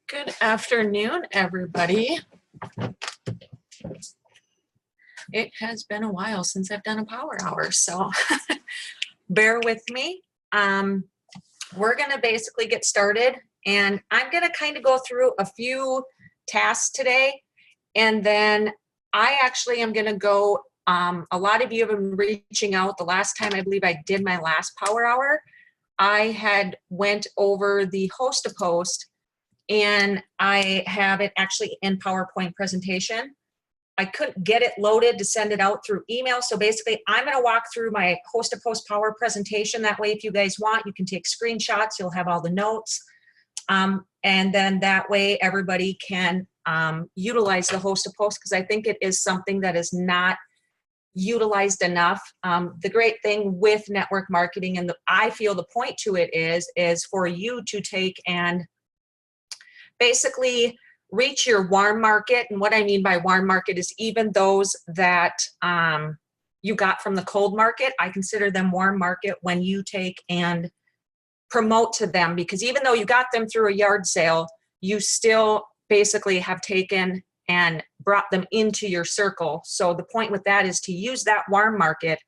Good afternoon, everybody. It has been a while since I've done a power hour, so bear with me. We're going to basically get started, and I'm going to kind of go through a few tasks today, and then I actually am going to go, a lot of you have been reaching out. The last time I believe I did my last power hour, I had went over the host to post, and I have it actually in PowerPoint presentation. I couldn't get it loaded to send it out through email. So basically I'm gonna walk through my host to post power presentation. That way, if you guys want, you can take screenshots, you'll have all the notes. And then that way everybody can utilize the host to post, because I think it is something that is not utilized enough. The great thing with network marketing, and I feel the point to it is for you to take and basically reach your warm market. And what I mean by warm market is even those that you got from the cold market. I consider them warm market when you take and promote to them, because even though you got them through a yard sale, you still basically have taken and brought them into your circle. So the point with that is to use that warm market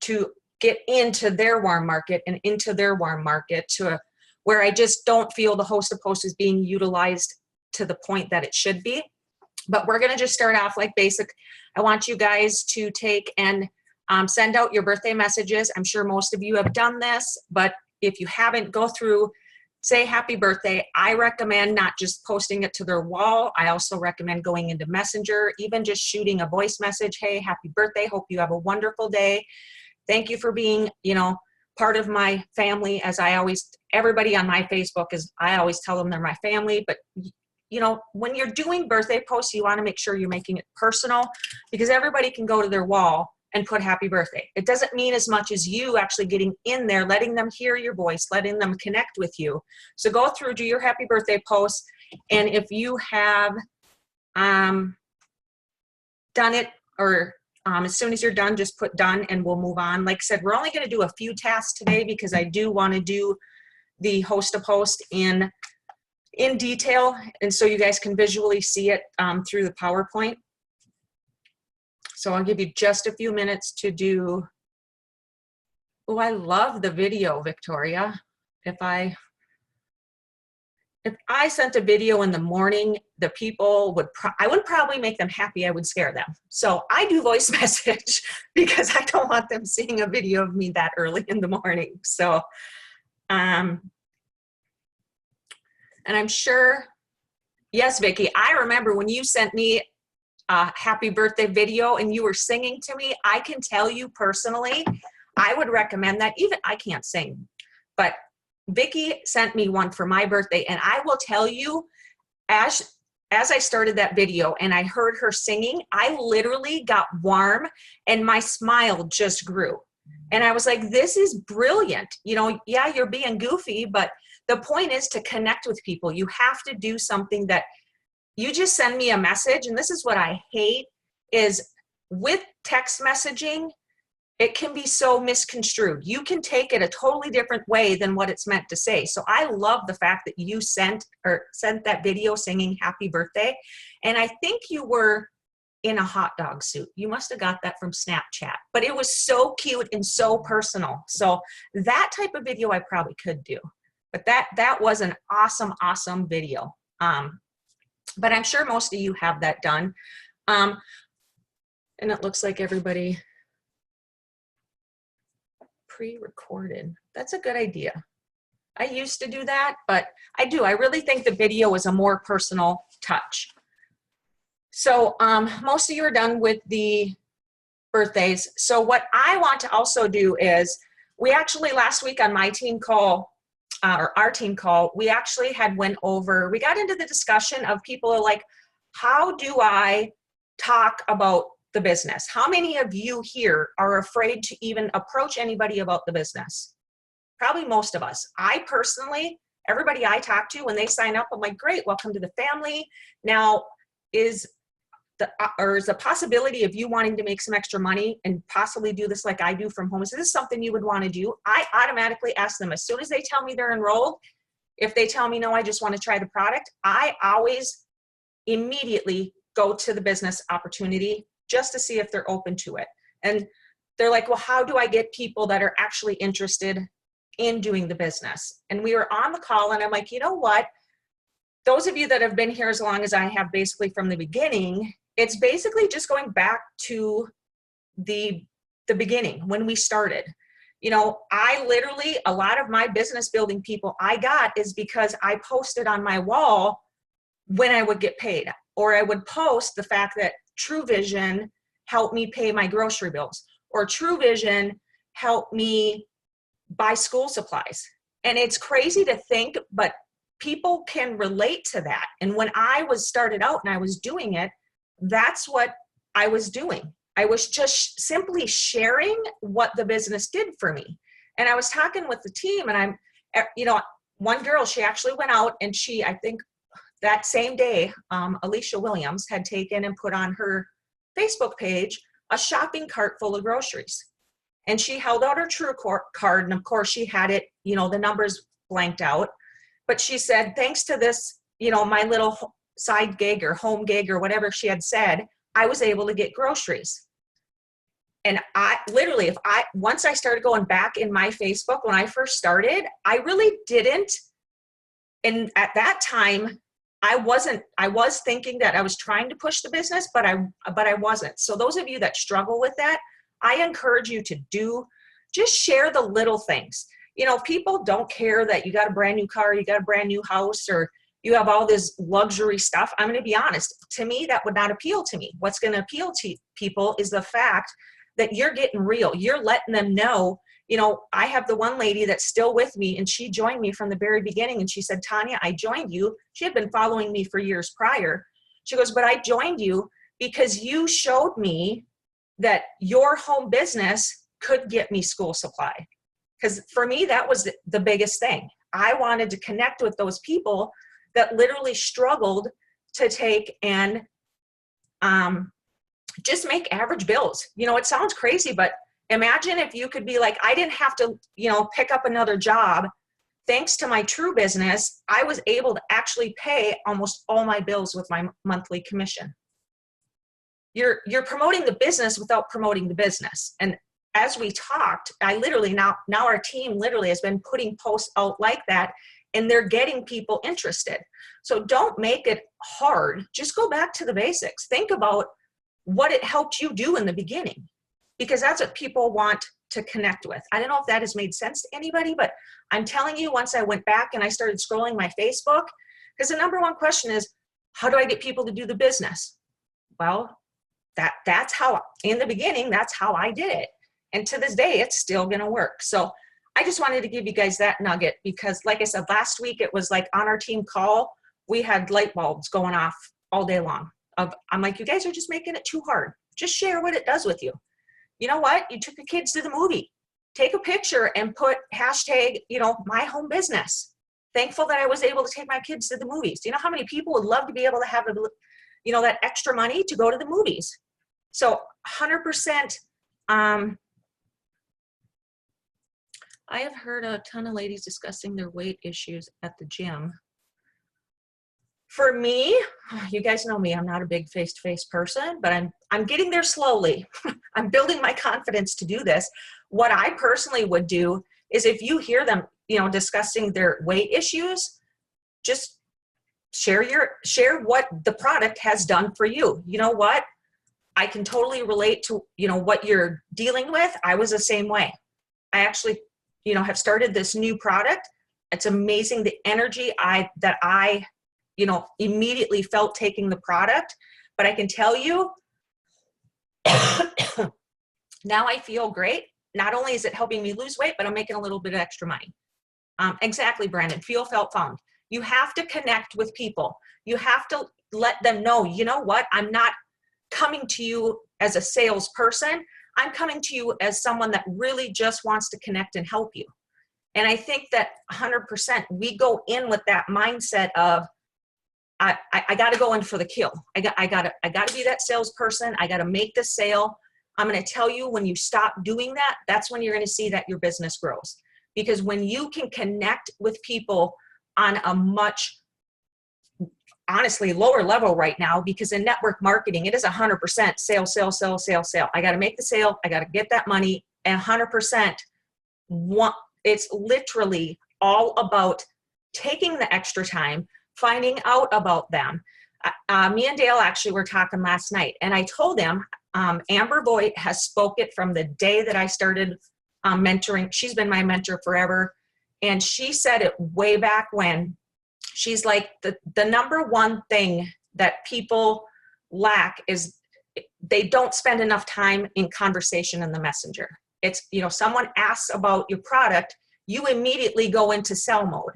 to get into their warm market and into their warm market to where I just don't feel the host to post is being utilized to the point that it should be. But we're gonna just start off like basic. I want you guys to take and send out your birthday messages. I'm sure most of you have done this, but if you haven't, go through, say happy birthday. I recommend not just posting it to their wall. I also recommend going into Messenger, even just shooting a voice message. Hey, happy birthday. Hope you have a wonderful day. Thank you for being, part of my family. As I always, everybody on my Facebook I always tell them they're my family, but when you're doing birthday posts, you want to make sure you're making it personal, because everybody can go to their wall and put happy birthday. It doesn't mean as much as you actually getting in there, letting them hear your voice, letting them connect with you. So go through, do your happy birthday posts. And if you have done it, or as soon as you're done, just put done and we'll move on. Like I said, we're only going to do a few tasks today because I do want to do the host to post in detail, and so you guys can visually see it through the PowerPoint. So I'll give you just a few minutes to do. Oh, I love the video, Victoria. If I sent a video in the morning, the people I wouldn't probably make them happy, I would scare them. So I do voice message because I don't want them seeing a video of me that early in the morning. So, and I'm sure, yes, Vicki, I remember when you sent me a happy birthday video and you were singing to me. I can tell you personally, I would recommend that. Even I can't sing, but Vicki sent me one for my birthday, and I will tell you, as I started that video and I heard her singing, I literally got warm and my smile just grew. And I was like, this is brilliant. Yeah, you're being goofy, but the point is to connect with people. You have to do something that you just send me a message. And this is what I hate is with text messaging, it can be so misconstrued. You can take it a totally different way than what it's meant to say. So I love the fact that you sent that video singing happy birthday. And I think you were in a hot dog suit. You must have got that from Snapchat, but it was so cute and so personal. So that type of video I probably could do, but that was an awesome, awesome video. But I'm sure most of you have that done. And it looks like everybody pre-recorded. That's a good idea. I used to do that, but I really think the video is a more personal touch. So most of you are done with the birthdays. So what I want to also do is, we actually last week on my team call, or our team call, we actually we got into the discussion of people are like, how do I talk about the business? How many of you here are afraid to even approach anybody about the business? Probably most of us. I personally, everybody I talk to, when they sign up, I'm like, great, welcome to the family. Now, is the possibility of you wanting to make some extra money and possibly do this like I do from home, is this something you would want to do? I automatically ask them as soon as they tell me they're enrolled, If they tell me, no, I just want to try the product, I always immediately go to the business opportunity just to see if they're open to it. And they're like, well, how do I get people that are actually interested in doing the business? And we were on the call and I'm like, you know what? Those of you that have been here as long as I have, basically from the beginning, it's basically just going back to the beginning when we started. You know, I literally, a lot of my business building people I got is because I posted on my wall when I would get paid, or I would post the fact that True Vision helped me pay my grocery bills, or True Vision helped me buy school supplies. And it's crazy to think, but people can relate to that. And when I was started out and I was doing it, that's what I was doing. I was just simply sharing what the business did for me. And I was talking with the team, and I'm, you know, one girl, she actually went out and she, I think that same day, Alicia Williams had taken and put on her Facebook page a shopping cart full of groceries. And she held out her True card, and of course she had it, you know, the numbers blanked out. But she said, thanks to this, you know, my little side gig or home gig or whatever she had said, I was able to get groceries. And I literally, once I started going back in my Facebook, when I first started, I really didn't. And at that time, I was thinking that I was trying to push the business, but I wasn't. So those of you that struggle with that, I encourage you to just share the little things. You know, people don't care that you got a brand new car, you got a brand new house, or you have all this luxury stuff. I'm going to be honest. To me, that would not appeal to me. What's going to appeal to people is the fact that you're getting real. You're letting them know. You know, I have the one lady that's still with me, and she joined me from the very beginning. And she said, Tanya, I joined you. She had been following me for years prior. She goes, but I joined you because you showed me that your home business could get me school supply. Because for me, that was the biggest thing. I wanted to connect with those people that literally struggled to take and just make average bills. You know, it sounds crazy, but imagine if you could be like, I didn't have to, you know, pick up another job. Thanks to my True business, I was able to actually pay almost all my bills with my monthly commission. You're promoting the business without promoting the business. And as we talked, I literally now our team literally has been putting posts out like that, and they're getting people interested. So don't make it hard. Just go back to the basics. Think about what it helped you do in the beginning, because that's what people want to connect with. I don't know if that has made sense to anybody, but I'm telling you, once I went back and I started scrolling my Facebook, because the number one question is, how do I get people to do the business? Well, that's how, in the beginning, that's how I did it. And to this day, it's still going to work. So I just wanted to give you guys that nugget, because like I said, last week, it was like on our team call, we had light bulbs going off all day long. I'm like, you guys are just making it too hard. Just share what it does with you. You know what? You took your kids to the movie. Take a picture and put hashtag, you know, my home business. Thankful that I was able to take my kids to the movies. Do you know how many people would love to be able to have, you know, that extra money to go to the movies? So 100%. I have heard a ton of ladies discussing their weight issues at the gym. For me, you guys know me, I'm not a big face-to-face person, but I'm getting there slowly. I'm building my confidence to do this. What I personally would do is, if you hear them, you know, discussing their weight issues, just share what the product has done for you. You know what? I can totally relate to, you know, what you're dealing with. I was the same way. I actually, you know, have started this new product. It's amazing the energy that I you know, immediately felt taking the product. But I can tell you, now I feel great. Not only is it helping me lose weight, but I'm making a little bit of extra money. Exactly, Brandon. Feel, felt, found. You have to connect with people. You have to let them know, you know what? I'm not coming to you as a salesperson. I'm coming to you as someone that really just wants to connect and help you. And I think that 100%, we go in with that mindset of, I got to go in for the kill. I got to be that salesperson. I got to make the sale. I'm going to tell you, when you stop doing that, that's when you're going to see that your business grows. Because when you can connect with people on a much, honestly, lower level right now, because in network marketing, it is 100% sale, sale, sale, sale, sale. I got to make the sale. I got to get that money. And 100%, it's literally all about taking the extra time, finding out about them. Me and Dale actually were talking last night, and I told him, Amber Voigt has spoken from the day that I started mentoring. She's been my mentor forever. And she said it way back when. She's like, the number one thing that people lack is they don't spend enough time in conversation in the messenger. It's, you know, someone asks about your product, you immediately go into sell mode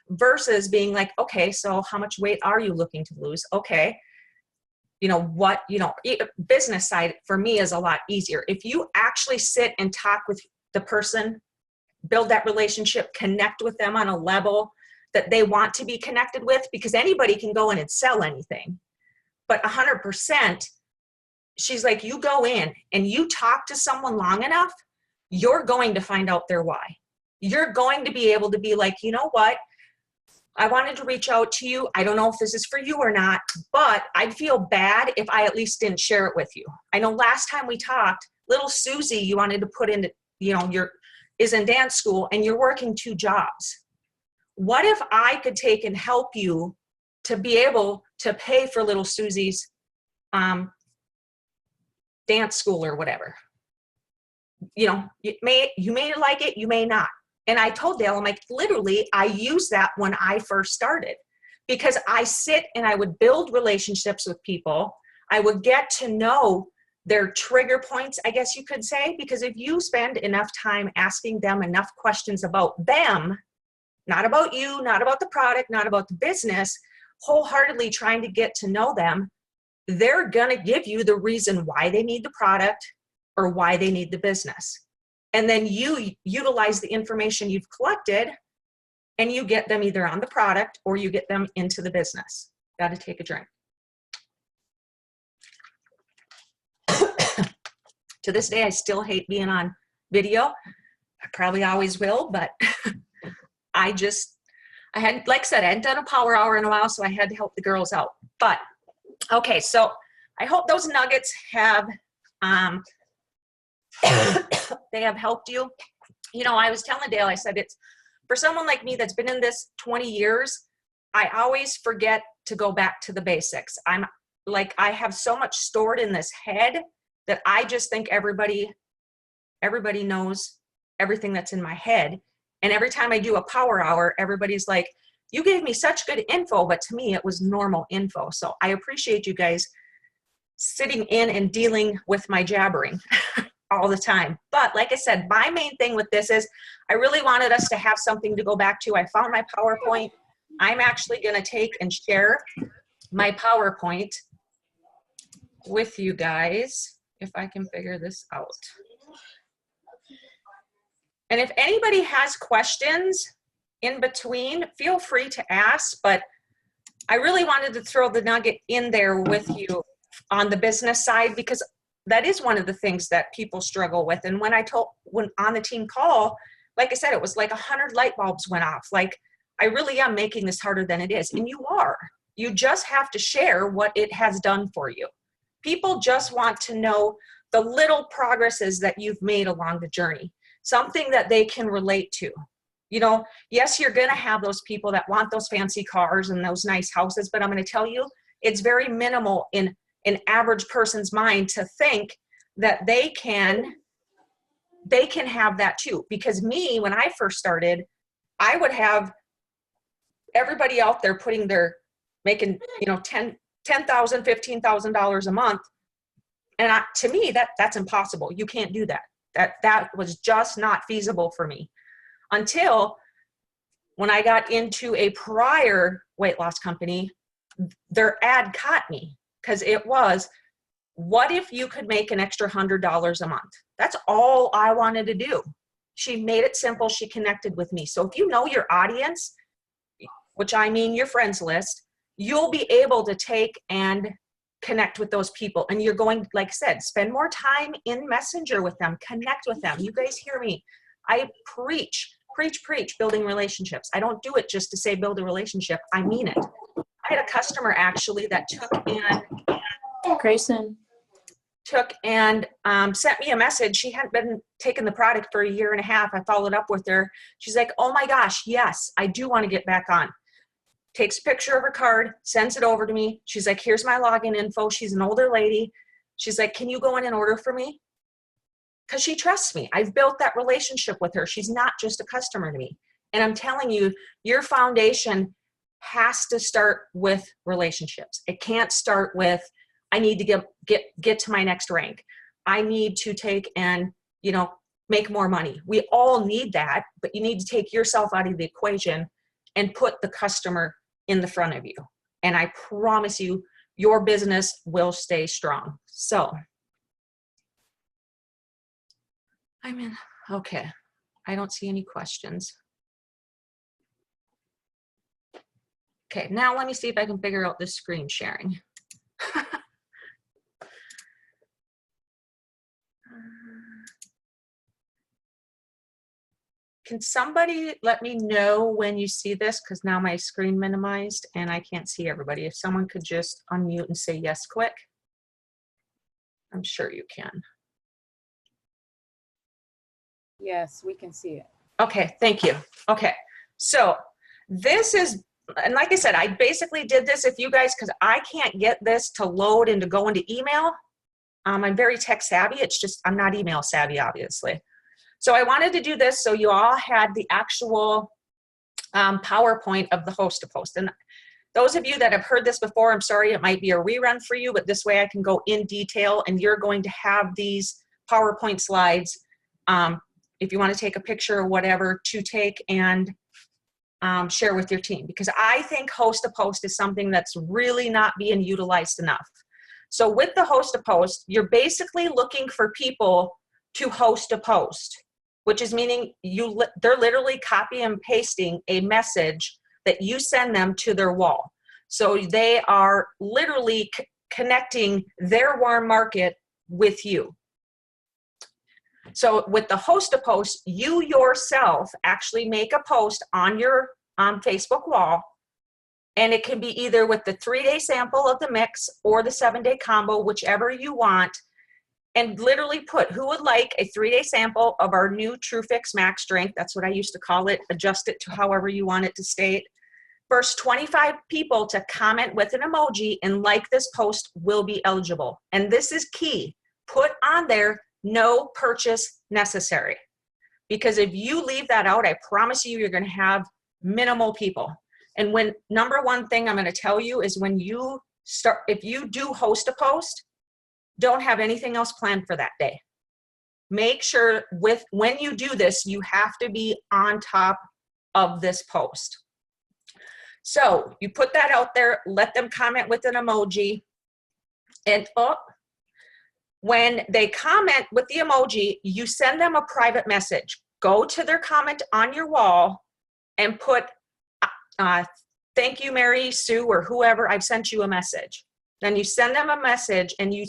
versus being like, okay, so how much weight are you looking to lose? Okay. You know what, you know, business side for me is a lot easier. If you actually sit and talk with the person, build that relationship, connect with them on a level that they want to be connected with, because anybody can go in and sell anything. But 100%, she's like, you go in and you talk to someone long enough, you're going to find out their why. You're going to be able to be like, you know what? I wanted to reach out to you. I don't know if this is for you or not, but I'd feel bad if I at least didn't share it with you. I know last time we talked, little Susie, you wanted to put into, you know, is in dance school and you're working 2 jobs. What if I could take and help you to be able to pay for little Susie's dance school or whatever? You know, you may like it, you may not. And I told Dale, I'm like, literally, I used that when I first started, because I sit and I would build relationships with people. I would get to know their trigger points, I guess you could say, because if you spend enough time asking them enough questions about them, not about you, not about the product, not about the business, wholeheartedly trying to get to know them, they're going to give you the reason why they need the product or why they need the business. And then you utilize the information you've collected and you get them either on the product or you get them into the business. Got to take a drink. To this day, I still hate being on video. I probably always will, but I had, like I said, I hadn't done a power hour in a while, so I had to help the girls out. But, okay, so I hope those nuggets have, they have helped you. You know, I was telling Dale, I said, it's for someone like me that's been in this 20 years, I always forget to go back to the basics. I'm like, I have so much stored in this head that I just think everybody knows everything that's in my head. And every time I do a power hour, everybody's like, you gave me such good info, but to me, it was normal info. So I appreciate you guys sitting in and dealing with my jabbering all the time. But like I said, my main thing with this is I really wanted us to have something to go back to. I found my PowerPoint. I'm actually going to take and share my PowerPoint with you guys, if I can figure this out. And if anybody has questions in between, feel free to ask, but I really wanted to throw the nugget in there with you on the business side, because that is one of the things that people struggle with. And when on the team call, like I said, it was like 100 light bulbs went off. Like, I really am making this harder than it is. And you are. You just have to share what it has done for you. People just want to know the little progresses that you've made along the journey, something that they can relate to. You know, yes, you're going to have those people that want those fancy cars and those nice houses, but I'm going to tell you, it's very minimal in an average person's mind to think that they can have that too. Because me, when I first started, I would have everybody out there making, you know, $10,000, $15,000 a month. And to me, that's impossible. You can't do that. That was just not feasible for me until when I got into a prior weight loss company. Their ad caught me, because it was, what if you could make an extra $100 a month? That's all I wanted to do. She made it simple. She connected with me. So if you know your audience, which I mean your friends list, you'll be able to take and connect with those people. And you're going, like I said, spend more time in Messenger with them, connect with them. You guys hear me. I preach preach, preach, building relationships. I don't do it just to say build a relationship. I mean it. I had a customer actually that Grayson. took and sent me a message. She hadn't been taking the product for a year and a half. I followed up with her. She's like, oh my gosh, yes, I do want to get back on. Takes a picture of her card, sends it over to me. She's like, here's my login info. She's an older lady. She's like, can you go in and order for me? Because she trusts me. I've built that relationship with her. She's not just a customer to me. And I'm telling you, your foundation has to start with relationships. It can't start with, I need to get to my next rank. I need to take and, you know, make more money. We all need that, but you need to take yourself out of the equation and put the customer in the front of you. And I promise you, your business will stay strong. So, I'm in, okay. I don't see any questions. Okay, now let me see if I can figure out this screen sharing. Can somebody let me know when you see this? Because now my screen minimized and I can't see everybody. If someone could just unmute and say yes quick. I'm sure you can. Yes, we can see it. Okay, thank you. Okay, so this is, and like I said, I basically did this if you guys, because I can't get this to load and to go into email. I'm very tech savvy. It's just, I'm not email savvy, obviously. So I wanted to do this so you all had the actual PowerPoint of the host-to-post. And those of you that have heard this before, I'm sorry, it might be a rerun for you, but this way I can go in detail and you're going to have these PowerPoint slides if you want to take a picture or whatever to take and share with your team. Because I think host-to-post is something that's really not being utilized enough. So with the host-to-post, you're basically looking for people to host a post, which is meaning they're literally copy and pasting a message that you send them to their wall. So they are literally connecting their warm market with you. So with the host-to-post, you yourself actually make a post on your Facebook wall, and it can be either with the 3-day sample of the mix or the 7-day combo, whichever you want. And literally put who would like a 3-day sample of our new TrueFix Max Strength. That's what I used to call it. Adjust it to however you want it to state. First 25 people to comment with an emoji and like this post will be eligible. And this is key. Put on there, no purchase necessary. Because if you leave that out, I promise you, you're going to have minimal people. And when, number one thing I'm going to tell you is when you start, if you do host a post, don't have anything else planned for that day. Make sure when you do this, you have to be on top of this post. So you put that out there, let them comment with an emoji, and when they comment with the emoji, you send them a private message. Go to their comment on your wall and put, thank you, Mary Sue, or whoever, I've sent you a message. Then you send them a message and you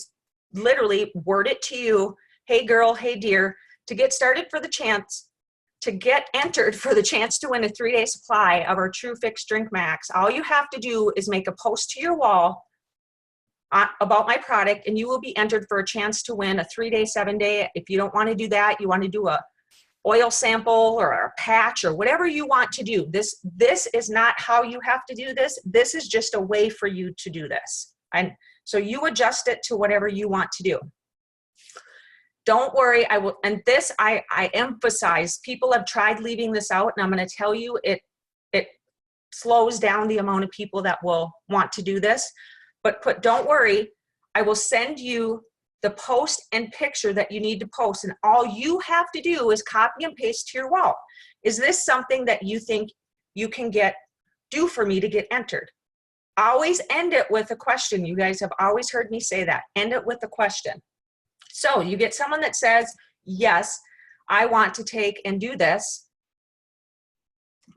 literally word it to you, hey girl, hey dear, to get started for the chance, to get entered for the chance to win a 3-day supply of our TrueFix Drink Max. All you have to do is make a post to your wall about my product and you will be entered for a chance to win a 3-day, 7-day. If you don't want to do that, you want to do a oil sample or a patch or whatever you want to do. This is not how you have to do this. This is just a way for you to do this. And so you adjust it to whatever you want to do. Don't worry, I will, and this I emphasize, people have tried leaving this out, and I'm going to tell you it slows down the amount of people that will want to do this. But don't worry, I will send you the post and picture that you need to post, and all you have to do is copy and paste to your wall. Is this something that you think you can do for me to get entered? Always end it with a question. You guys have always heard me say that. End it with a question. So you get someone that says, yes, I want to take and do this.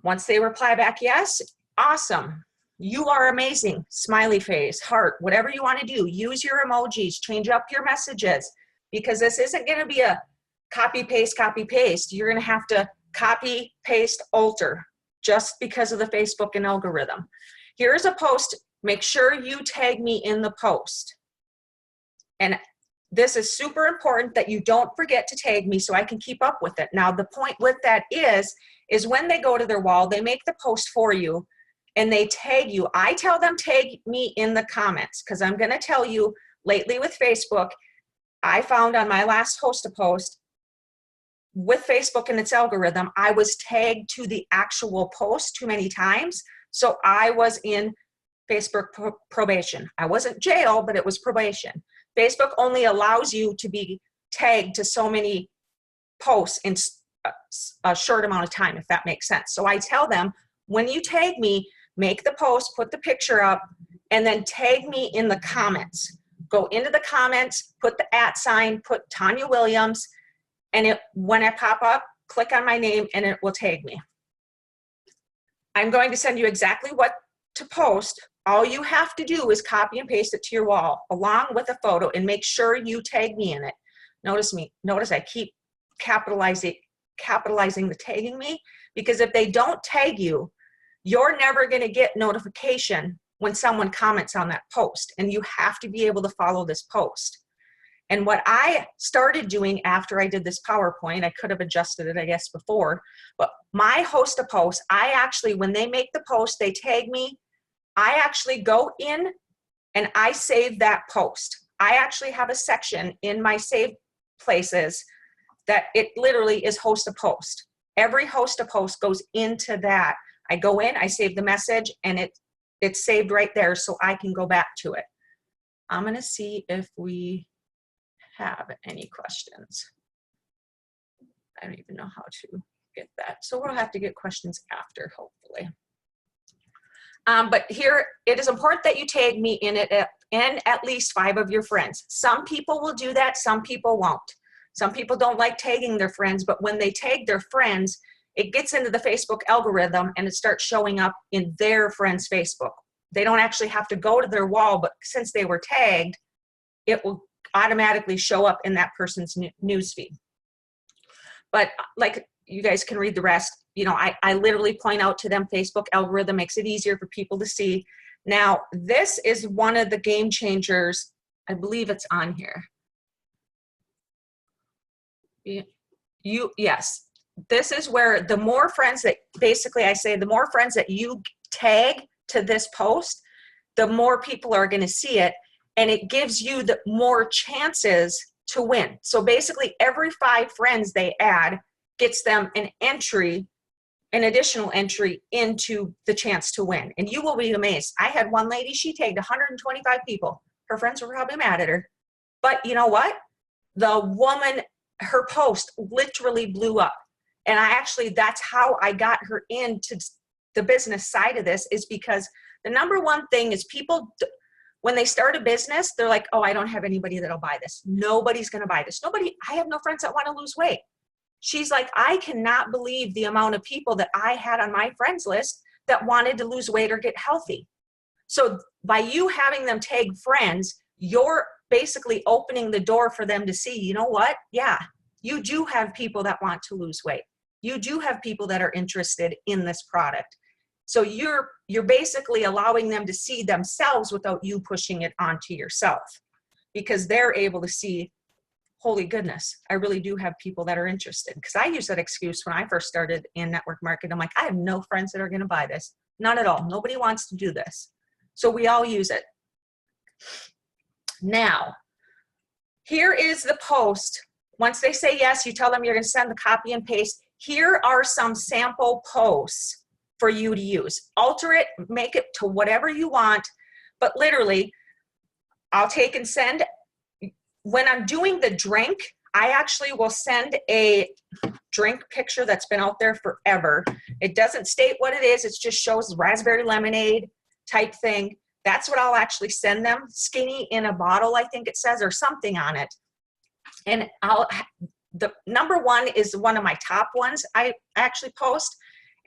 Once they reply back, yes, awesome. You are amazing. Smiley face, heart, whatever you want to do. Use your emojis, change up your messages, because this isn't going to be a copy, paste, copy, paste. You're going to have to copy, paste, alter, just because of the Facebook and algorithm. Here's a post. Make sure you tag me in the post. And this is super important that you don't forget to tag me so I can keep up with it. Now, the point with that is when they go to their wall, they make the post for you and they tag you. I tell them tag me in the comments, because I'm going to tell you, lately with Facebook, I found on my last host a post with Facebook and its algorithm, I was tagged to the actual post too many times. So I was in Facebook probation. I wasn't jail, but it was probation. Facebook only allows you to be tagged to so many posts in a short amount of time, if that makes sense. So I tell them, when you tag me, make the post, put the picture up, and then tag me in the comments. Go into the comments, put the @, put Tanya Williams, and when I pop up, click on my name and it will tag me. I'm going to send you exactly what to post. All you have to do is copy and paste it to your wall along with a photo and make sure you tag me in it. Notice I keep capitalizing the tagging me, because if they don't tag you, you're never going to get notification when someone comments on that post, and you have to be able to follow this post. And what I started doing after I did this PowerPoint, I could have adjusted it, I guess, before, but my host a post, I actually, when they make the post, they tag me, I actually go in and I save that post. I actually have a section in my save places that it literally is host a post. Every host a post goes into that. I go in, I save the message, and it's saved right there so I can go back to it. I'm going to see if we have any questions. I don't even know how to get that. So we'll have to get questions after, hopefully. But here, it is important that you tag me in it and at least 5 of your friends. Some people will do that, some people won't. Some people don't like tagging their friends, but when they tag their friends, it gets into the Facebook algorithm and it starts showing up in their friends' Facebook. They don't actually have to go to their wall, but since they were tagged, it will automatically show up in that person's newsfeed. But like, you guys can read the rest. You know, I literally point out to them, Facebook algorithm makes it easier for people to see. Now, this is one of the game changers. I believe it's on here. Yes, this is where the more friends that, basically I say, the more friends that you tag to this post, the more people are going to see it, and it gives you the more chances to win. So basically every 5 friends they add gets them an entry, an additional entry into the chance to win. And you will be amazed. I had one lady, she tagged 125 people. Her friends were probably mad at her. But you know what? The woman, her post literally blew up. And that's how I got her into the business side of this, is because the number one thing is people, when they start a business, they're like, oh, I don't have anybody that'll buy this. Nobody's going to buy this. I have no friends that want to lose weight. She's like, I cannot believe the amount of people that I had on my friends list that wanted to lose weight or get healthy. So by you having them tag friends, you're basically opening the door for them to see, you know what? Yeah, you do have people that want to lose weight. You do have people that are interested in this product. So you're basically allowing them to see themselves without you pushing it onto yourself, because they're able to see, holy goodness, I really do have people that are interested. Because I use that excuse when I first started in network marketing. I'm like, I have no friends that are going to buy this. None at all. Nobody wants to do this. So we all use it. Now, here is the post. Once they say yes, you tell them you're going to send the copy and paste. Here are some sample posts for you to use. Alter it, make it to whatever you want, but literally, I'll take and send. When I'm doing the drink, I actually will send a drink picture that's been out there forever. It doesn't state what it is, it just shows raspberry lemonade type thing. That's what I'll actually send them. Skinny in a bottle, I think it says, or something on it. And the number 1 is one of my top ones I actually post,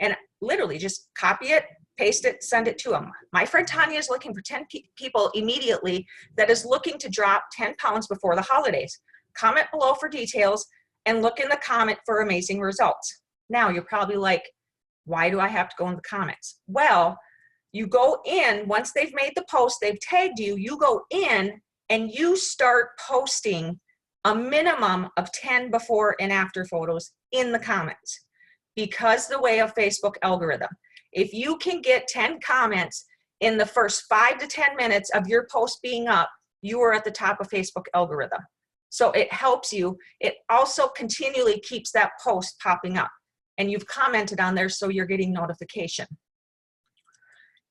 and literally just copy it, paste it, send it to them. My friend Tanya is looking for 10 people immediately that is looking to drop 10 pounds before the holidays. Comment below for details and look in the comment for amazing results. Now you're probably like, why do I have to go in the comments? Well, you go in, once they've made the post, they've tagged you, you go in and you start posting a minimum of 10 before and after photos in the comments, because the way of Facebook algorithm. If you can get 10 comments in the first 5 to 10 minutes of your post being up, you are at the top of Facebook algorithm. So it helps you. It also continually keeps that post popping up, and you've commented on there, so you're getting notification.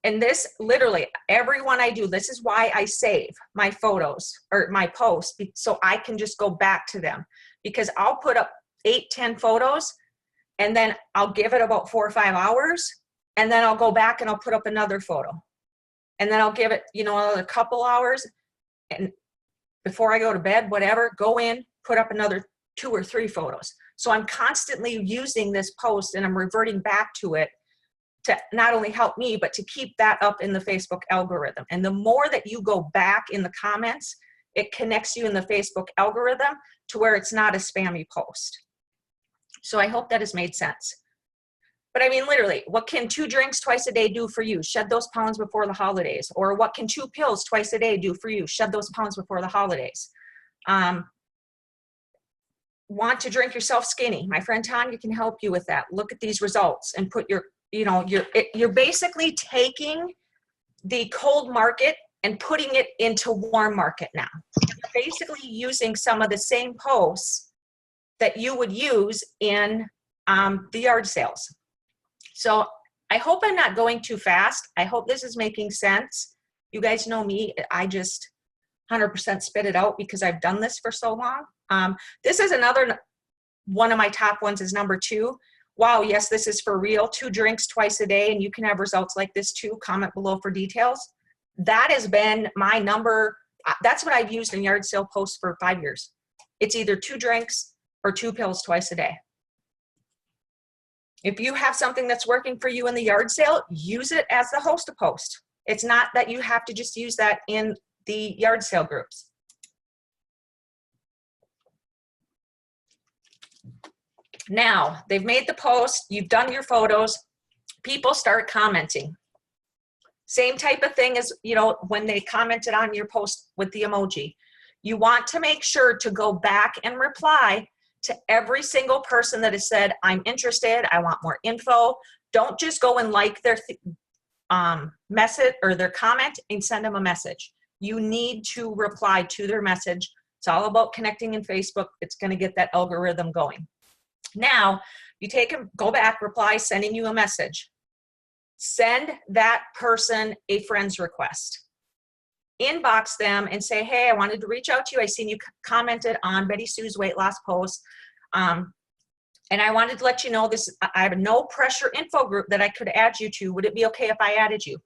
And this, literally, everyone I do, this is why I save my photos or my posts, so I can just go back to them, because I'll put up 8, 10 photos, and then I'll give it about 4 or 5 hours, and then I'll go back and I'll put up another photo. And then I'll give it, you know, another couple hours, and before I go to bed, whatever, go in, put up another 2 or 3 photos. So I'm constantly using this post, and I'm reverting back to it to not only help me, but to keep that up in the Facebook algorithm. And the more that you go back in the comments, it connects you in the Facebook algorithm to where it's not a spammy post. So I hope that has made sense. But I mean, literally, what can 2 drinks twice a day do for you? Shed those pounds before the holidays. Or what can 2 pills twice a day do for you? Shed those pounds before the holidays. Want to drink yourself skinny? My friend Tanya can help you with that. Look at these results and put your, you know, you're basically taking the cold market and putting it into warm market now. You're basically using some of the same posts that you would use in the yard sales. So I hope I'm not going too fast. I hope this is making sense. You guys know me, I just 100% spit it out because I've done this for so long. This is another one of my top ones is number 2. Wow, yes, this is for real. 2 drinks twice a day, and you can have results like this too. Comment below for details. That has been my number. That's what I've used in yard sale posts for 5 years. It's either 2 drinks or 2 pills twice a day. If you have something that's working for you in the yard sale, use it as the host to post. It's not that you have to just use that in the yard sale groups. Now, they've made the post, you've done your photos, people start commenting. Same type of thing as, you know, when they commented on your post with the emoji. You want to make sure to go back and reply to every single person that has said, I'm interested, I want more info. Don't just go and like their message or their comment and send them a message. You need to reply to their message. It's all about connecting in Facebook. It's going to get that algorithm going. Now, you take them, go back, reply, sending you a message. Send that person a friend's request. Inbox them and say, hey, I wanted to reach out to you. I seen you commented on Betty Sue's weight loss post. And I wanted to let you know this, I have a no pressure info group that I could add you to. Would it be okay if I added you?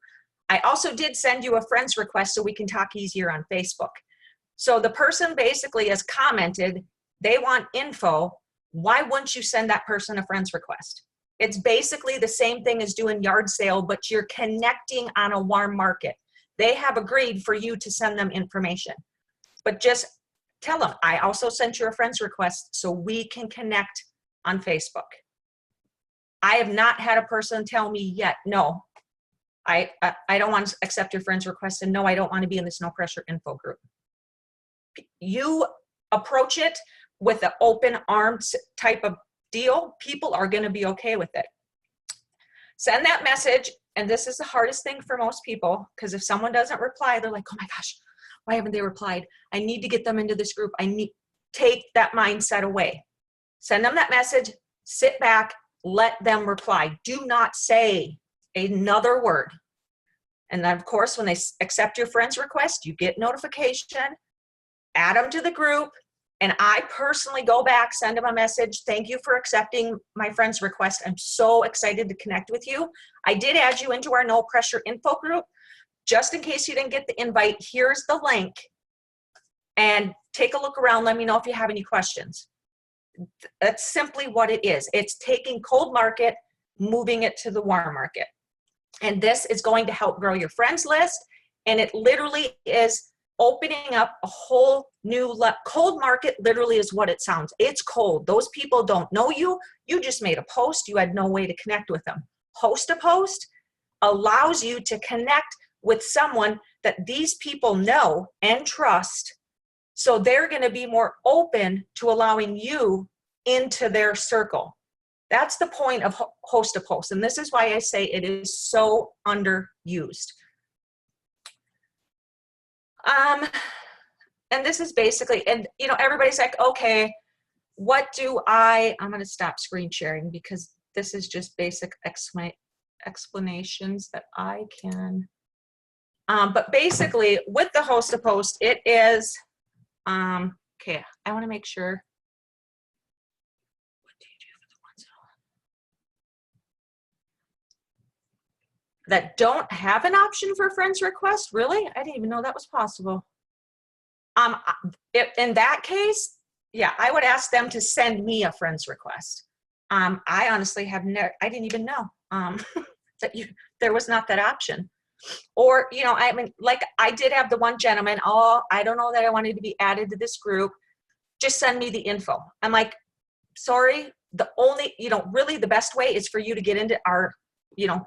I also did send you a friend's request so we can talk easier on Facebook. So the person basically has commented, they want info. Why wouldn't you send that person a friend's request? It's basically the same thing as doing yard sale, but you're connecting on a warm market. They have agreed for you to send them information, but just tell them, I also sent you a friend's request so we can connect on Facebook. I have not had a person tell me yet, no, I don't want to accept your friend's request, and no, I don't want to be in this no pressure info group. You approach it with an open arms type of deal, people are going to be okay with it. Send that message, and this is the hardest thing for most people, because if someone doesn't reply, they're like, oh my gosh, why haven't they replied? I need to get them into this group. I need take that mindset away. Send them that message, sit back, let them reply. Do not say another word. And then, of course, when they accept your friend's request, you get notification, add them to the group, and I personally go back, send them a message. Thank you for accepting my friend's request. I'm so excited to connect with you. I did add you into our no pressure info group. Just in case you didn't get the invite, here's the link. And take a look around. Let me know if you have any questions. That's simply what it is. It's taking cold market, moving it to the warm market. And this is going to help grow your friends list. And it literally is opening up a whole new cold market. Literally is what it sounds. It's cold. Those people don't know you. You just made a post. You had no way to connect with them. Host a post allows you to connect with someone that these people know and trust. So they're going to be more open to allowing you into their circle. That's the point of host a post. And this is why I say it is so underused. And this is basically, and you know, everybody's like, okay, what do I'm going to stop screen sharing because this is just basic explanations that I can, but basically with the host a post, it is, okay, I want to make sure. What do you do for the ones that don't have an option for friends request? Really? I didn't even know that was possible. In that case, yeah, I would ask them to send me a friends request. I honestly have never, I didn't even know that there was not that option. Or, you know, I mean, like I did have the one gentleman, oh, I don't know that I wanted to be added to this group. Just send me the info. I'm like, sorry, the only, you know, really the best way is for you to get into our, you know,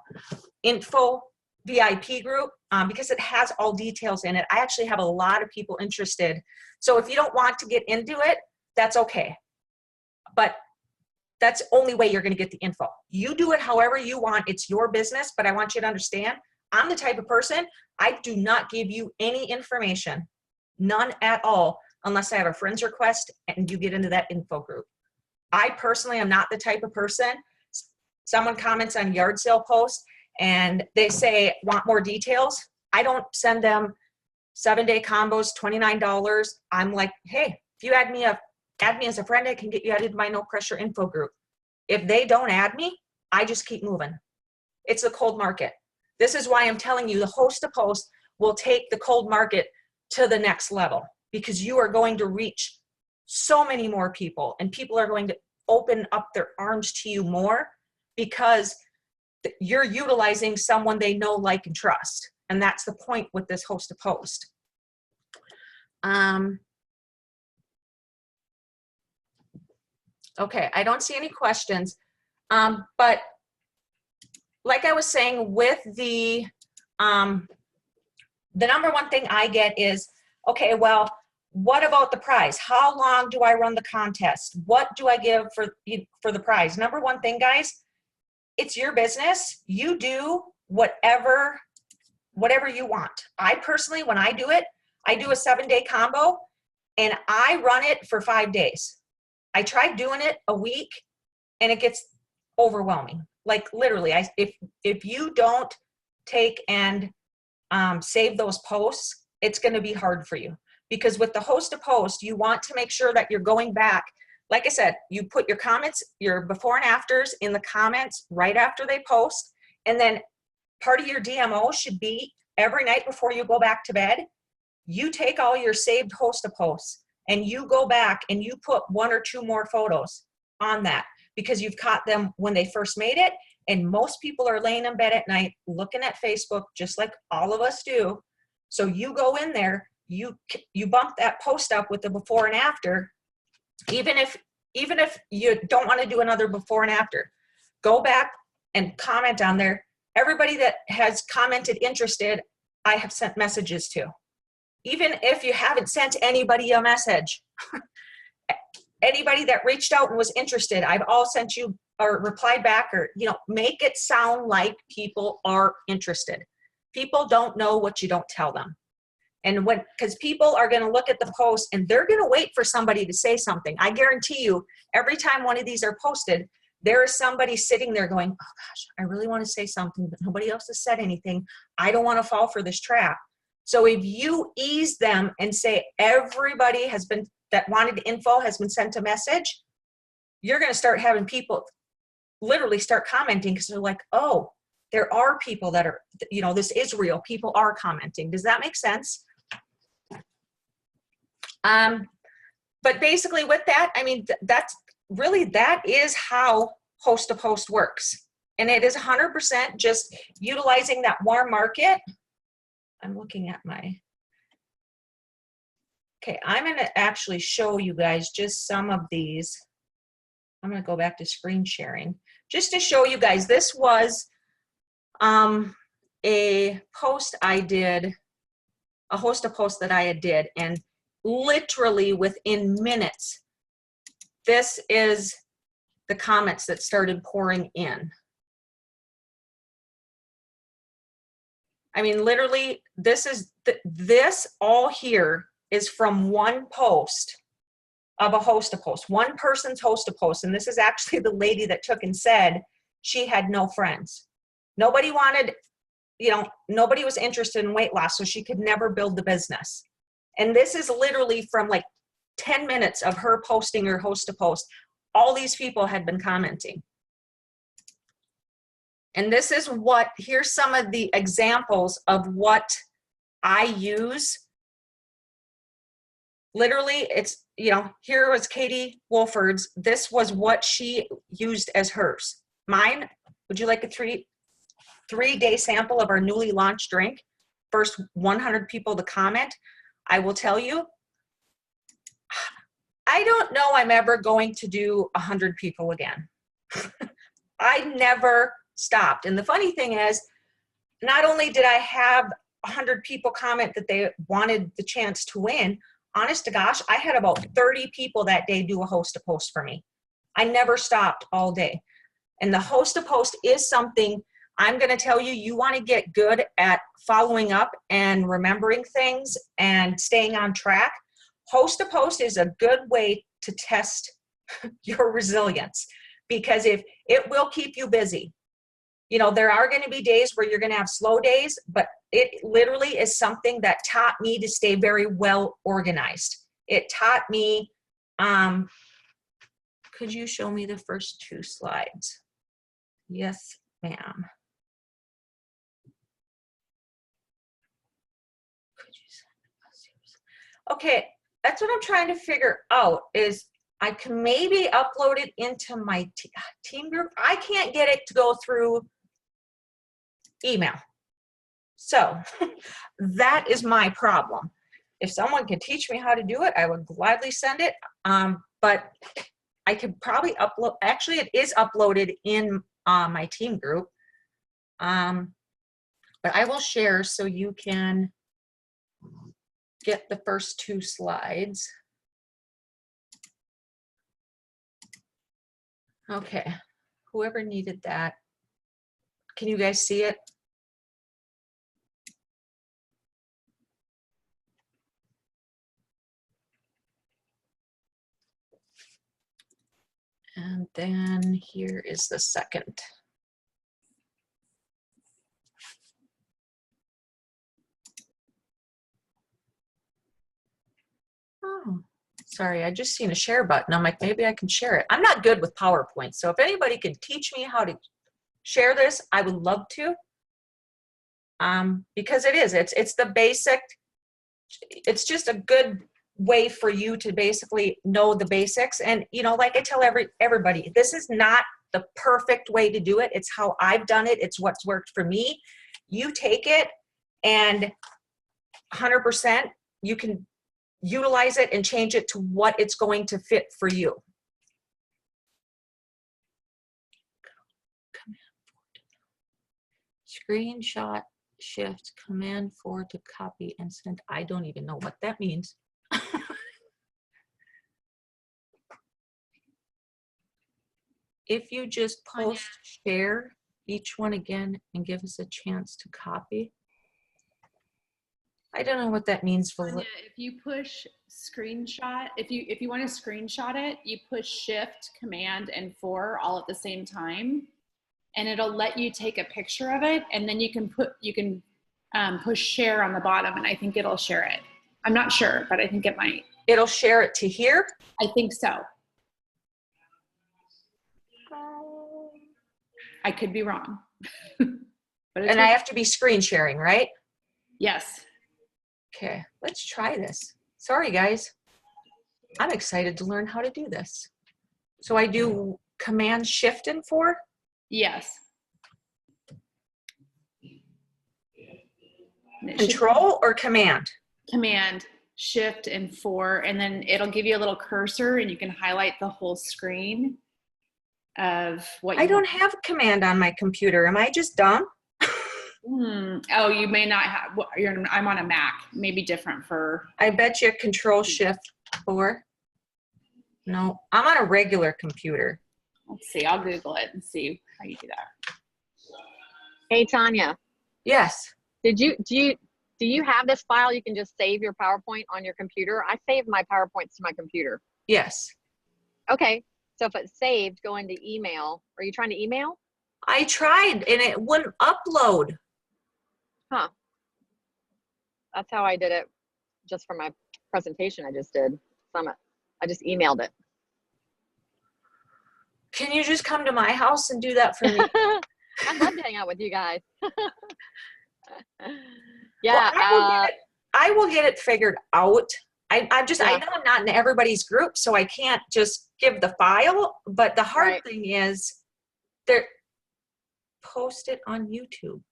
info VIP group because it has all details in it. I actually have a lot of people interested. So if you don't want to get into it, that's okay. But that's the only way you're going to get the info. You do it however you want. It's your business, but I want you to understand, I'm the type of person, I do not give you any information, none at all, unless I have a friend's request and you get into that info group. I personally am not the type of person, someone comments on yard sale posts and they say, want more details. I don't send them 7-day combos, $29. I'm like, hey, if you add me as a friend, I can get you added to my no pressure info group. If they don't add me, I just keep moving. It's the cold market. This is why I'm telling you the host to post will take the cold market to the next level because you are going to reach so many more people and people are going to open up their arms to you more because you're utilizing someone they know, like, and trust. And that's the point with this host to post. Okay, I don't see any questions, but like I was saying with the number one thing I get is, okay, well, what about the prize? How long do I run the contest? What do I give for the prize? Number one thing, guys, it's your business. You do whatever you want. I personally, when I do it, I do a 7-day combo and I run it for 5 days. I tried doing it a week and it gets overwhelming. Like literally, if you don't take and save those posts, it's going to be hard for you. Because with the host to post, you want to make sure that you're going back. Like I said, you put your comments, your before and afters in the comments right after they post. And then part of your DMO should be every night before you go back to bed, you take all your saved host to posts and you go back and you put 1 or 2 more photos on that because you've caught them when they first made it. And most people are laying in bed at night looking at Facebook just like all of us do. So you go in there, you bump that post up with the before and after. Even if you don't want to do another before and after, go back and comment on there. Everybody that has commented interested, I have sent messages to. Even if you haven't sent anybody a message, anybody that reached out and was interested, I've all sent you or replied back, or, you know, make it sound like people are interested. People don't know what you don't tell them. And because people are going to look at the post and they're going to wait for somebody to say something. I guarantee you, every time one of these are posted, there is somebody sitting there going, oh gosh, I really want to say something, but nobody else has said anything. I don't want to fall for this trap. So if you ease them and say everybody that wanted info has been sent a message, you're going to start having people literally start commenting because they're like, oh, there are people that are, you know, this is real. People are commenting. Does that make sense? But basically with that, I mean, that is how host to post works. And it is 100% just utilizing that warm market. I'm looking at Okay, I'm going to actually show you guys just some of these. I'm going to go back to screen sharing just to show you guys. This was a post I did, a host of posts that I did, and literally within minutes, this is the comments that started pouring in. I mean, literally, this all here is from one post of a host of posts, one person's host of posts. And this is actually the lady that took and said she had no friends. Nobody wanted, you know, nobody was interested in weight loss, so she could never build the business. And this is literally from like 10 minutes of her posting her host of post. All these people had been commenting. And this is what, here's some of the examples of what I use. Literally, it's, you know, here was Katie Wolford's. This was what she used as hers. Mine, would you like a three-day sample of our newly launched drink? First 100 people to comment. I will tell you, I don't know I'm ever going to do 100 people again. I never stopped. And the funny thing is, not only did I have 100 people comment that they wanted the chance to win, honest to gosh, I had about 30 people that day do a host to post for me. I never stopped all day. And the host to post is something I'm going to tell you, you want to get good at following up and remembering things and staying on track. Host to post is a good way to test your resilience, because if it will keep you busy. You know, there are going to be days where you're going to have slow days, but it literally is something that taught me to stay very well organized. It taught me, could you show me the first 2 slides? Yes, ma'am. Okay, that's what I'm trying to figure out, is I can maybe upload it into my team group. I can't get it to go through email. So that is my problem. If someone could teach me how to do it, I would gladly send it. But I could probably upload, actually it is uploaded in my team group. But I will share so you can get the first 2 slides. Okay, whoever needed that. Can you guys see it? And then here is the second. Oh, sorry, I just seen a share button. I'm like, maybe I can share it. I'm not good with PowerPoint, so if anybody can teach me how to share this, I would love to. Because it's the basic, it's just a good way for you to basically know the basics. And, you know, like I tell everybody, this is not the perfect way to do it. It's how I've done it. It's what's worked for me. You take it and 100%, you can utilize it and change it to what it's going to fit for you. Screenshot, shift, command 4 to copy and send. I don't even know what that means. If you just post, share each one again and give us a chance to copy. I don't know what that means for. Tanya, if you push screenshot, if you want to screenshot it, you push shift, command, and 4 all at the same time, and it'll let you take a picture of it, and then you can push share on the bottom, and I think it'll share it. I'm not sure, but I think it might. It'll share it to here? I think so. I could be wrong. But And I have to be screen sharing, right? Yes. Okay, let's try this. Sorry, guys. I'm excited to learn how to do this. So I do command shift and 4? Yes. Control or command? Command. Shift and 4, and then it'll give you a little cursor and you can highlight the whole screen of what you I don't have command on my computer. Am I just dumb? Oh, you may not have, I'm on a Mac, maybe different for, I bet you Control Shift 4. No, I'm on a regular computer. let's see, I'll Google it and see how you do that. Hey, Tanya, Yes. do you have this file you can just save your PowerPoint on your computer? I saved my PowerPoints to my computer. Yes. Okay, so if it's saved, go into email. Are you trying to email? I tried and it wouldn't upload. Huh. That's how I did it just for my presentation I just did, Summit. I just emailed it. Can you just come to my house and do that for me? I'd love to hang out with you guys. Yeah. Well, I will get it figured out. I Yeah. know I'm not in everybody's group, so I can't just give the file. But the hard Right. thing is, post it on YouTube.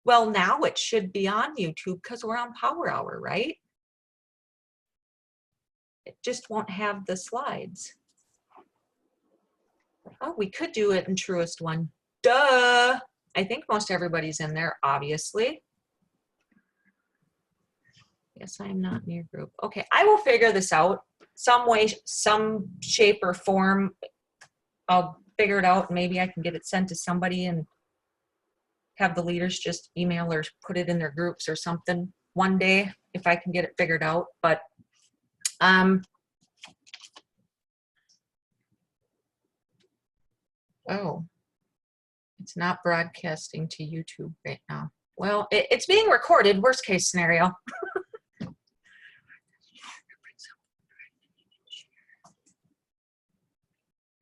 Well, now it should be on YouTube because we're on Power Hour, right? It just won't have the slides. Oh, we could do it in Truest One. Duh! I think most everybody's in there, obviously. Yes, I am not in your group. Okay, I will figure this out some way, some shape or form. I'll figure it out. Maybe I can get it sent to somebody and have the leaders just email or put it in their groups or something one day if I can get it figured out. But oh, it's not broadcasting to YouTube right now. Well, it's being recorded, worst case scenario.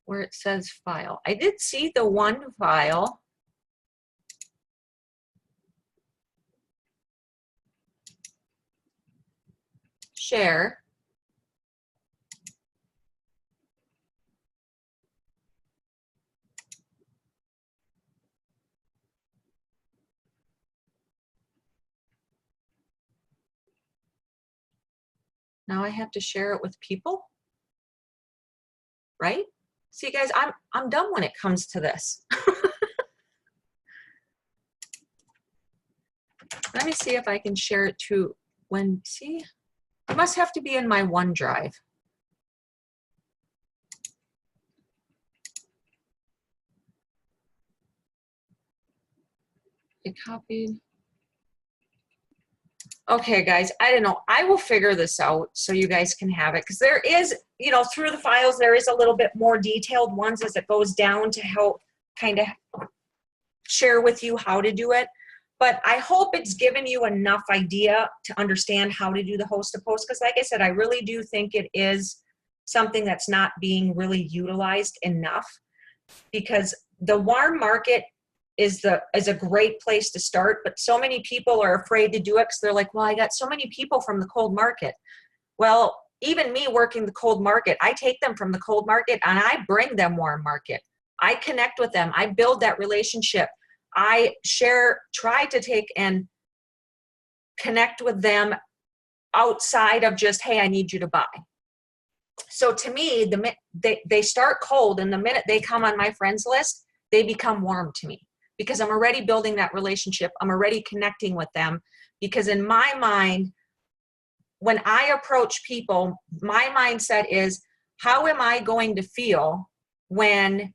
Where it says file. I did see the one file. Share. Now I have to share it with people, right? See, guys, I'm dumb when it comes to this. Let me see if I can share it to see, it must have to be in my OneDrive. It copied. Okay, guys, I don't know. I will figure this out so you guys can have it, because there is, you know, through the files, there is a little bit more detailed ones as it goes down to help kind of share with you how to do it. But I hope it's given you enough idea to understand how to do the host to post, because like I said, I really do think it is something that's not being really utilized enough, because the warm market is a great place to start, but so many people are afraid to do it because they're like, well, I got so many people from the cold market. Well, even me working the cold market, I take them from the cold market and I bring them warm market. I connect with them. I build that relationship. I try to take and connect with them outside of just, hey, I need you to buy. So to me, they start cold, and the minute they come on my friends list, they become warm to me, because I'm already building that relationship. I'm already connecting with them, because in my mind, when I approach people, my mindset is, how am I going to feel when,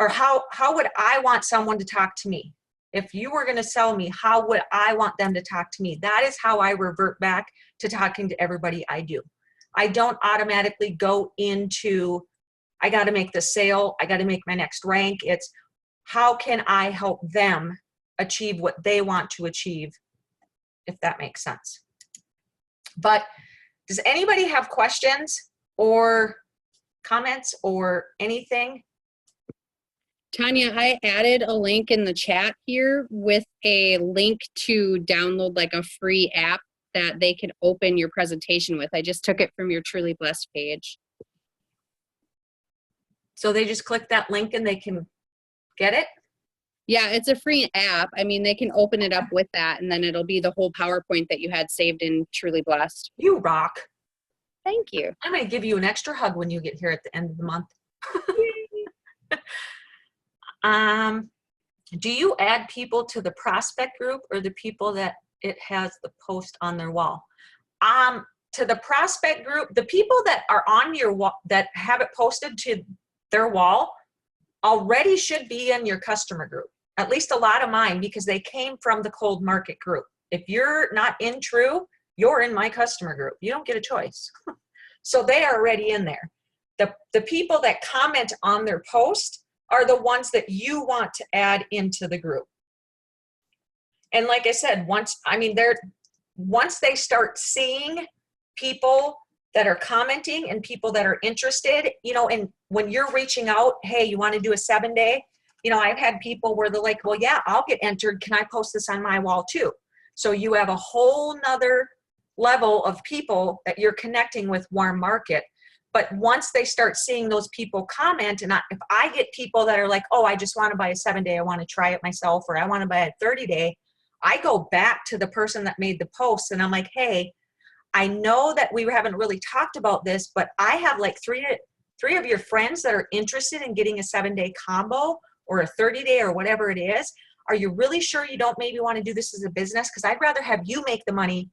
or how would I want someone to talk to me? If you were going to sell me, how would I want them to talk to me? That is how I revert back to talking to everybody I do. I don't automatically go into, I got to make the sale, I got to make my next rank. It's, how can I help them achieve what they want to achieve, if that makes sense. But does anybody have questions or comments or anything? Tanya, I added a link in the chat here with a link to download like a free app that they can open your presentation with. I just took it from your Truly Blessed page. So they just click that link and they can get it? Yeah, it's a free app. I mean, they can open it up with that, and then it'll be the whole PowerPoint that you had saved in Truly Blessed. You rock. Thank you. I'm going to give you an extra hug when you get here at the end of the month. Do you add people to the prospect group or the people that it has the post on their wall? To the prospect group, the people that are on your wall, that have it posted to their wall, already should be in your customer group. At least a lot of mine, because they came from the cold market group. If you're not in True, you're in my customer group. You don't get a choice. So they are already in there. The people that comment on their post are the ones that you want to add into the group. And like I said, once they start seeing people that are commenting and people that are interested, you know, and when you're reaching out, hey, you want to do a 7-day? You know, I've had people where they're like, well, yeah, I'll get entered. Can I post this on my wall too? So you have a whole nother level of people that you're connecting with Warm Market. But once they start seeing those people comment, and if I get people that are like, oh, I just want to buy a 7-day, I want to try it myself, or I want to buy a 30-day, I go back to the person that made the post and I'm like, hey, I know that we haven't really talked about this, but I have like three of your friends that are interested in getting a 7-day combo or a 30-day or whatever it is. Are you really sure you don't maybe want to do this as a business? Because I'd rather have you make the money,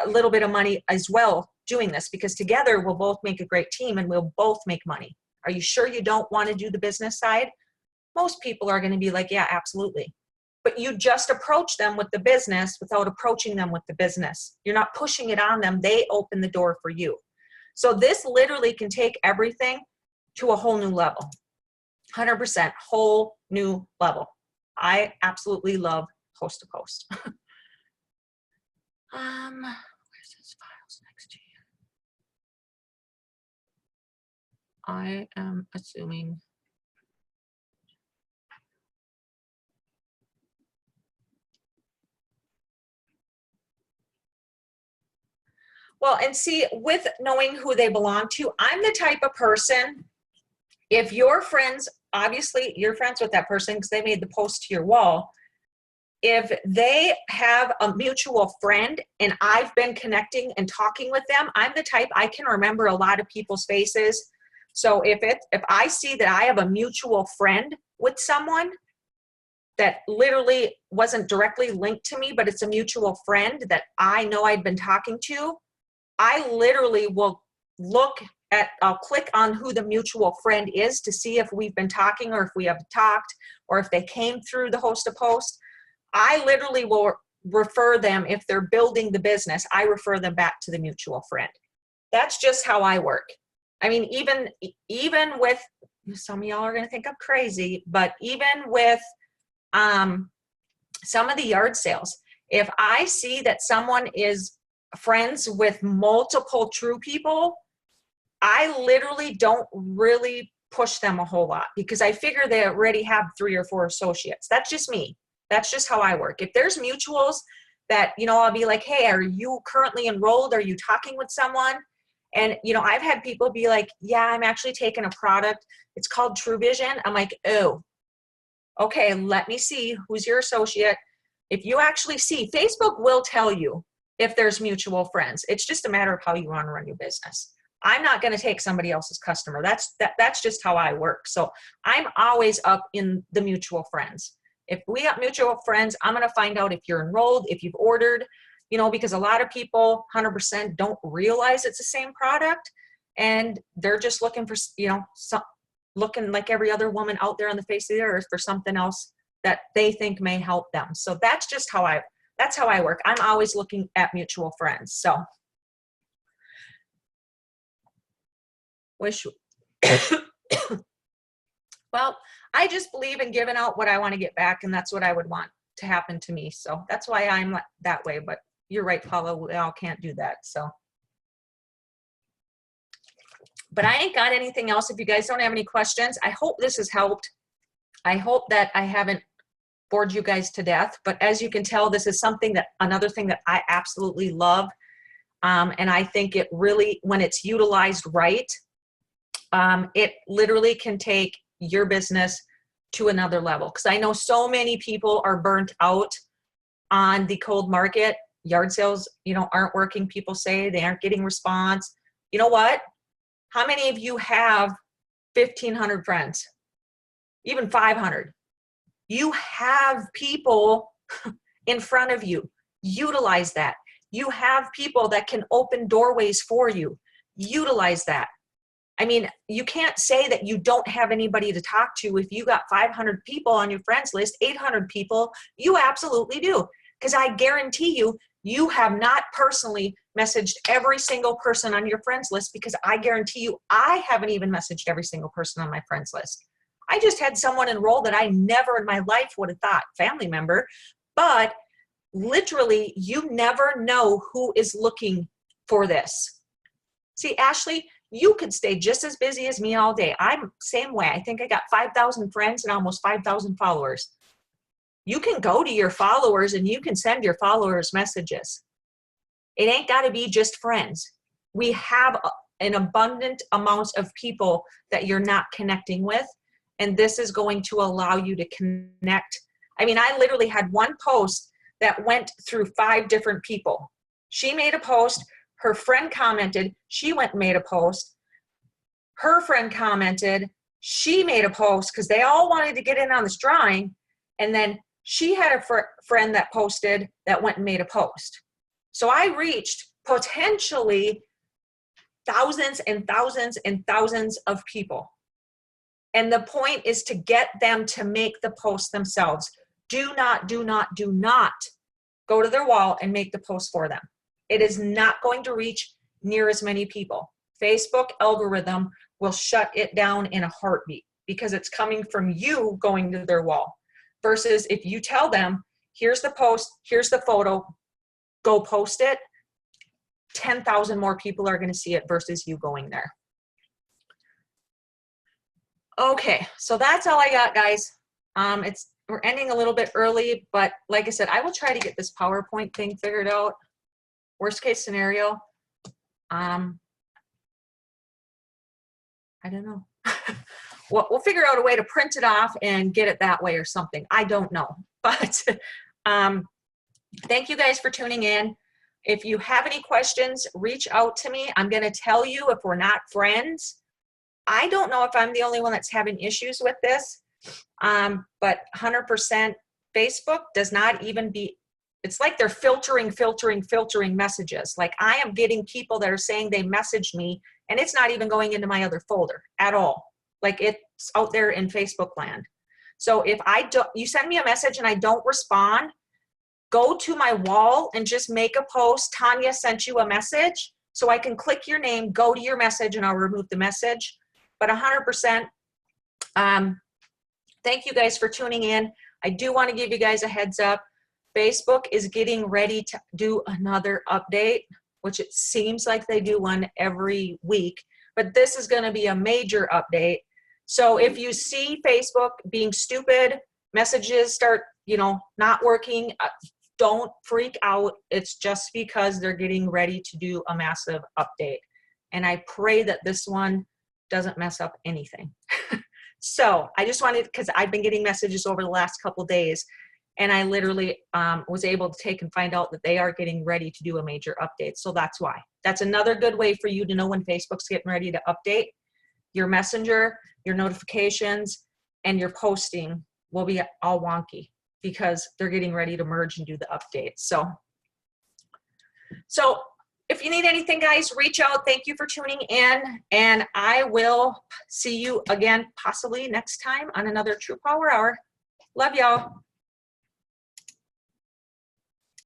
a little bit of money as well doing this, because together we'll both make a great team and we'll both make money. Are you sure you don't want to do the business side? Most people are going to be like, yeah, absolutely. But you just approach them with the business without approaching them with the business. You're not pushing it on them. They open the door for you. So this literally can take everything to a whole new level. 100% whole new level. I absolutely love Host to Post. Where's his files next to you? I am assuming. Well, and see, with knowing who they belong to, I'm the type of person, if your friends, obviously you're friends with that person because they made the post to your wall. If they have a mutual friend and I've been connecting and talking with them, I'm the type, I can remember a lot of people's faces. So if I see that I have a mutual friend with someone that literally wasn't directly linked to me, but it's a mutual friend that I know I'd been talking to, I literally will I'll click on who the mutual friend is to see if we've been talking or if we have talked or if they came through the Host to Post. I literally will refer them, if they're building the business, I refer them back to the mutual friend. That's just how I work. I mean, even with, some of y'all are going to think I'm crazy, but even with some of the yard sales, if I see that someone is friends with multiple True people, I literally don't really push them a whole lot because I figure they already have 3 or 4 associates. That's just me. That's just how I work. If there's mutuals that, you know, I'll be like, hey, are you currently enrolled? Are you talking with someone? And, you know, I've had people be like, yeah, I'm actually taking a product. It's called True Vision. I'm like, oh, okay, let me see who's your associate. If you actually see, Facebook will tell you if there's mutual friends. It's just a matter of how you want to run your business. I'm not going to take somebody else's customer. That's just how I work. So I'm always up in the mutual friends. If we have mutual friends, I'm going to find out if you're enrolled, if you've ordered, you know, because a lot of people 100% don't realize it's the same product and they're just looking for, you know, looking like every other woman out there on the face of the earth for something else that they think may help them. So that's just how I work. I'm always looking at mutual friends. So well, I just believe in giving out what I want to get back, and that's what I would want to happen to me. So that's why I'm that way. But you're right, Paula, we all can't do that. So, but I ain't got anything else. If you guys don't have any questions, I hope this has helped. I hope that I haven't bored you guys to death. But as you can tell, this is another thing that I absolutely love. And I think it really, when it's utilized right, it literally can take your business to another level. Because I know so many people are burnt out on the cold market. Yard sales, you know, aren't working. People say they aren't getting response. You know what? How many of you have 1,500 friends? Even 500? You have people in front of you. Utilize that. You have people that can open doorways for you. Utilize that. I mean, you can't say that you don't have anybody to talk to. If you got 500 people on your friends list, 800 people, you absolutely do. Because I guarantee you, you have not personally messaged every single person on your friends list, because I guarantee you, I haven't even messaged every single person on my friends list. I just had someone enroll that I never in my life would have thought, family member, but literally you never know who is looking for this. See, Ashley, you could stay just as busy as me all day. I'm same way. I think I got 5,000 friends and almost 5,000 followers. You can go to your followers and you can send your followers messages. It ain't got to be just friends. We have an abundant amount of people that you're not connecting with, and this is going to allow you to connect. I mean, I literally had one post that went through 5 different people. She made a post, her friend commented, she went and made a post, her friend commented, she made a post because they all wanted to get in on this drawing, and then she had a friend that posted that went and made a post. So I reached potentially thousands and thousands and thousands of people. And the point is to get them to make the post themselves. Do not go to their wall and make the post for them. It is not going to reach near as many people. Facebook algorithm will shut it down in a heartbeat because it's coming from you going to their wall. Versus if you tell them, here's the post, here's the photo, go post it, 10,000 more people are going to see it versus you going there. Okay, so that's all I got, guys. We're ending a little bit early, but like I said, I will try to get this PowerPoint thing figured out. Worst case scenario, I don't know. We'll figure out a way to print it off and get it that way or something. I don't know, but thank you guys for tuning in. If you have any questions, reach out to me. I'm going to tell you if we're not friends. I don't know if I'm the only one that's having issues with this, but 100% Facebook does not even be, it's like they're filtering messages. Like I am getting people that are saying they messaged me and it's not even going into my other folder at all. Like it's out there in Facebook land. So if you send me a message and I don't respond, go to my wall and just make a post. Tanya sent you a message, so I can click your name, go to your message, and I'll remove the message. But 100%, thank you guys for tuning in. I do want to give you guys a heads up. Facebook is getting ready to do another update, which it seems like they do one every week, but this is going to be a major update. So if you see Facebook being stupid, messages start, not working, don't freak out. It's just because they're getting ready to do a massive update. And I pray that this one doesn't mess up anything. So I just wanted, because I've been getting messages over the last couple of days, and I literally was able to take and find out that they are getting ready to do a major update. So that's why. That's another good way for you to know when Facebook's getting ready to update. Your messenger, your notifications, and your posting will be all wonky because they're getting ready to merge and do the updates. So if you need anything, guys, reach out. Thank you for tuning in, and I will see you again possibly next time on another True Power Hour. Love y'all.